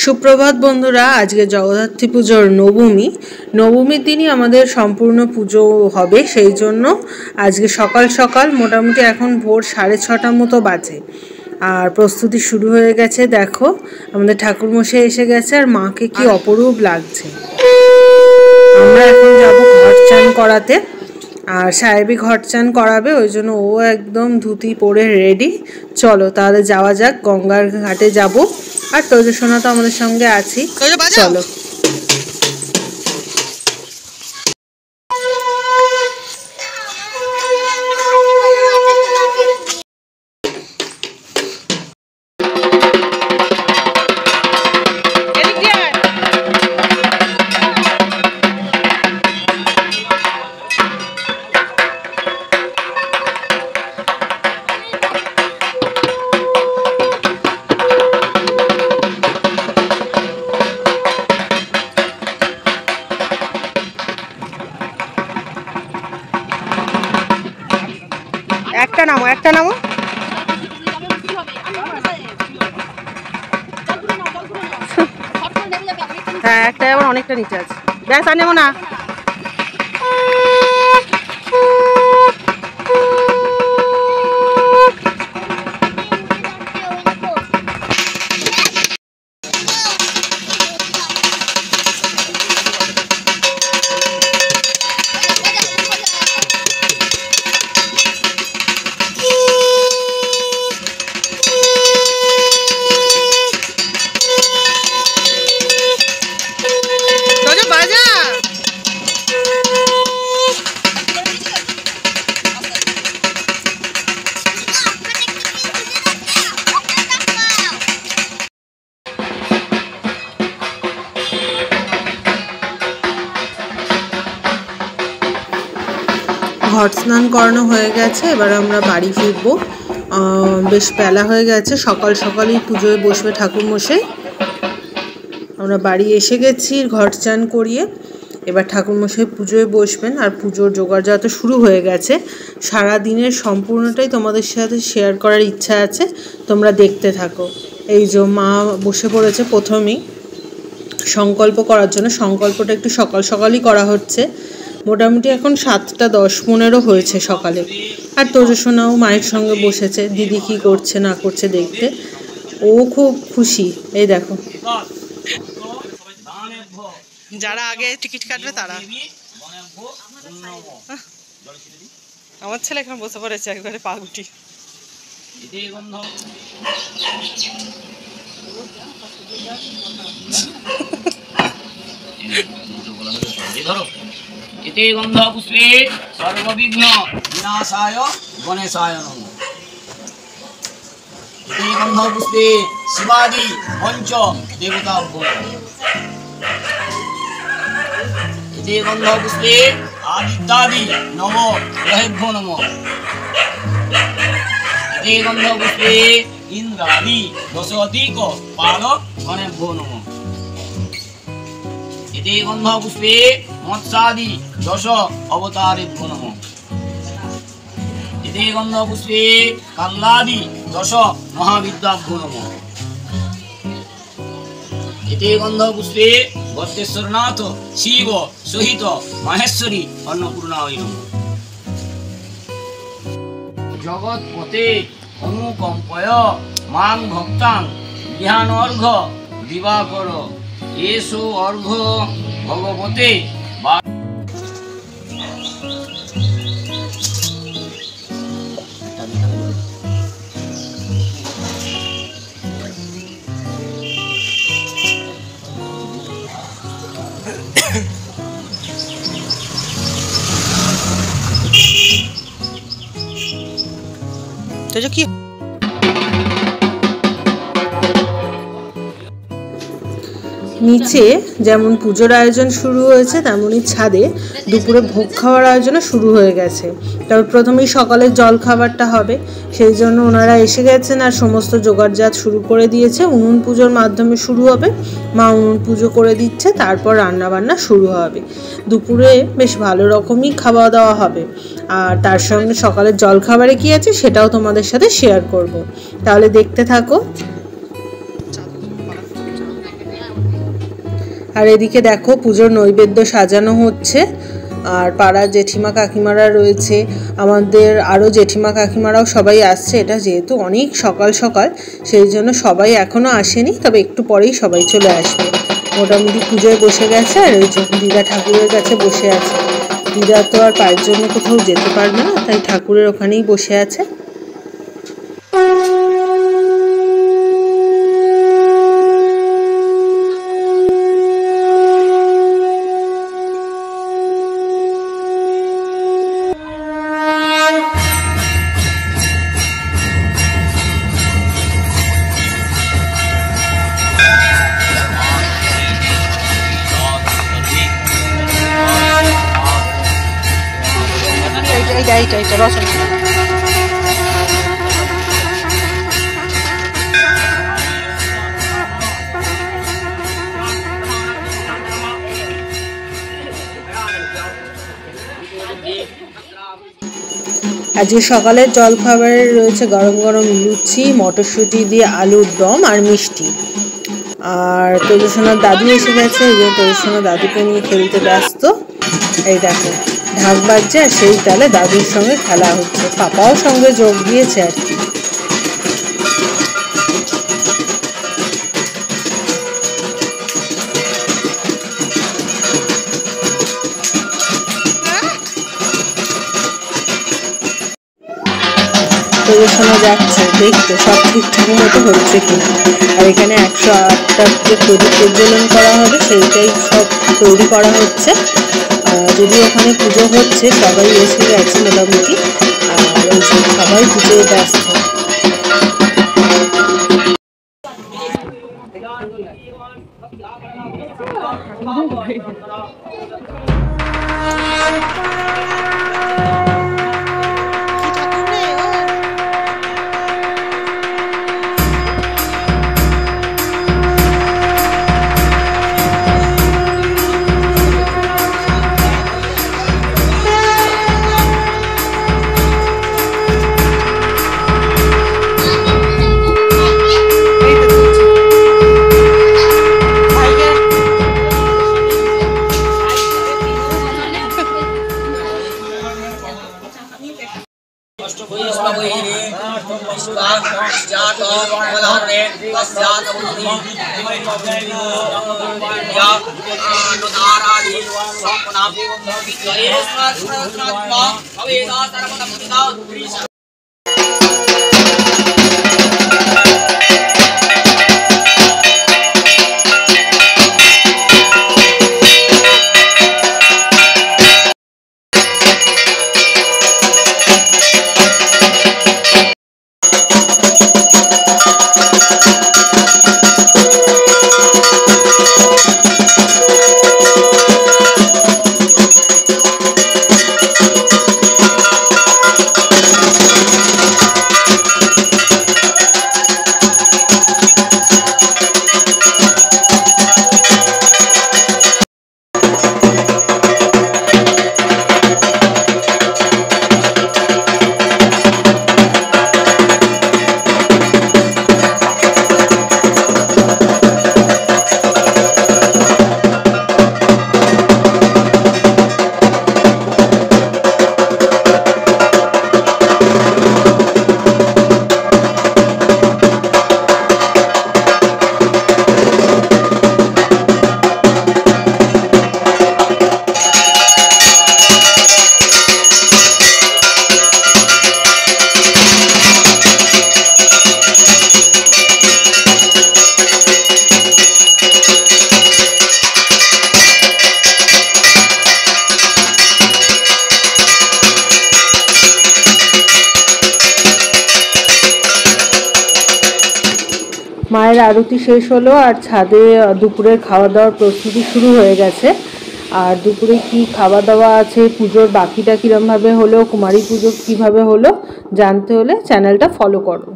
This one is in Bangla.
সুপ্রভাত বন্ধুরা, আজকে জগদ্ধাত্রী পুজোর নবমীর দিনই আমাদের সম্পূর্ণ পুজো হবে। সেই জন্য আজকে সকাল সকাল মোটামুটি এখন ভোর 6:30 মতো বাজে আর প্রস্তুতি শুরু হয়ে গেছে। দেখো আমাদের ঠাকুরমশাই এসে গেছে আর মাকে কি অপরূপ লাগছে। আমরা এখন যাব ঘট চান করাতে, আর সাহেবই ঘট চান করাবে, ওই জন্য ও একদম ধুতি পরে রেডি। চলো তাহলে যাওয়া যাক, গঙ্গার ঘাটে যাব। আর তৈজসোনা তো আমাদের সঙ্গে আছি, চলো। একটা নামো হ্যাঁ, একটা আবার অনেকটা নিচে আছে। ব্যাস আর নেবো না। ঘট স্নান করানো হয়ে গেছে, এবার আমরা বাড়ি ফিরবো। বেশ বেলা হয়ে গেছে, সকাল সকালই পুজোয় বসবে ঠাকুরমশাই। আমরা বাড়ি এসে গেছি ঘট চান করিয়ে। এবার ঠাকুরমশাই পুজোয় বসবেন আর পুজোর জোগাড় তো শুরু হয়ে গেছে। সারা দিনের সম্পূর্ণটাই তোমাদের সাথে শেয়ার করার ইচ্ছা আছে, তোমরা দেখতে থাকো। এই যে মা বসে পড়েছে প্রথমেই সংকল্প করার জন্য। সংকল্পটা একটু সকাল সকালই করা হচ্ছে, মোটামুটি এখন 7:10 হয়েছে সকালে। আর তৈজসোনাও মায়ের সঙ্গে বসেছে, দিদি কি করছে না করছে দেখতে। ও খুব খুশি। এই দেখো, যারা আগে টিকিট কাটবে তারা। আমার ছেলে এখানে বসে পড়েছে একবারে পাগুটি। इति गन्धपुष्पे सर्वविघ्न विनाशाय गणेशाय नमः। इति गन्धपुष्पे शिवादि पंच देवताभ्यो नमः। इति गन्धपुष्पे आदित्यादि नव ग्रहेभ्यो नमः। इति गन्धपुष्पे इंद्रादि दशाधिक पालक गणेभ्यो नमः। इति गन्धपुष्पे मत्स्यादि दश अवतारेभ्यो नमः। इति गन्धपुष्पे कल्लादि दश महाविद्याभ्यो नमः। इति गन्धपुष्पे गत्तेश्वरनाथ शिव सहित महेश्वरी अन्नपूर्णाय नमः। जगत्पते अनुकंपय मां भक्तां ध्यानर्घ दिवाकर एषो अर्घ भगवते তো কি নিচে যেমন পুজোর আয়োজন শুরু হয়েছে, তেমনই ছাদে দুপুরে ভোগ খাওয়ার আয়োজনও শুরু হয়ে গেছে। তবে প্রথমেই সকালের জল খাবারটা হবে, সেই জন্য ওনারা এসে গেছেন আর সমস্ত জোগাড়জাত শুরু করে দিয়েছে। উনুন পুজোর মাধ্যমে শুরু হবে, মা উনুন পুজো করে দিচ্ছে, তারপর রান্নাবান্না শুরু হবে। দুপুরে বেশ ভালো রকমই খাওয়া দাওয়া হবে। আর তার সঙ্গে সকালের জল খাবারে কি আছে সেটাও তোমাদের সাথে শেয়ার করব, তাহলে দেখতে থাকো। আর এদিকে দেখো পুজোর নৈবেদ্য সাজানো হচ্ছে। আর পাড়ার জেঠিমা কাকিমারা রয়েছে, আমাদের আরও জেঠিমা কাকিমারাও সবাই আসছে। এটা যেহেতু অনেক সকাল সকাল, সেই জন্য সবাই এখনও আসেনি, তবে একটু পরেই সবাই চলে আসবে। মোটামুটি পুজোয় বসে গেছে। আর ওই যে দিদা ঠাকুরের কাছে বসে আছে। দিদা তো আর পায়ের জন্য কোথাও যেতে পারবে না, তাই ঠাকুরের ওখানেই বসে আছে। আজকে সকালের জলখাবারে রয়েছে গরম গরম লুচি, মটরশুঁটি দিয়ে আলুর দম আর মিষ্টি। আর তেজস্বনার দাদু এসে গেছে, এই যে তেজস্বনার দাদুকে নিয়ে খেলতে ব্যস্ত। এই দেখো ঢাক বাজছে, আর সেই তালে দাদুর সঙ্গে খেলা হচ্ছে। পাপাও সঙ্গে যোগ দিয়েছে আর কি। তেজস্বনা যাচ্ছে দেখতে সব ঠিকঠাক মতো হচ্ছে কিনা। আর এখানে 108টা যে প্রদীপ প্রজ্বলন করা হবে সেইটাই সব তৈরি করা হচ্ছে। যদি ওখানে পুজো হচ্ছে, সবাই এসে গেছে মোটামুটি। আর ওই সবাই পুজোয় ব্যস্ত। মায়ের আরতি শেষ হলো, আর ছাদে দুপুরের খাওয়া দাওয়ার প্রস্তুতি শুরু হয়ে গেছে। আর দুপুরে কি খাওয়া দাওয়া আছে, পুজোর বাকিটা কীরমভাবে হলো, কুমারী পুজো কীভাবে হলো জানতে হলে চ্যানেলটা ফলো করো।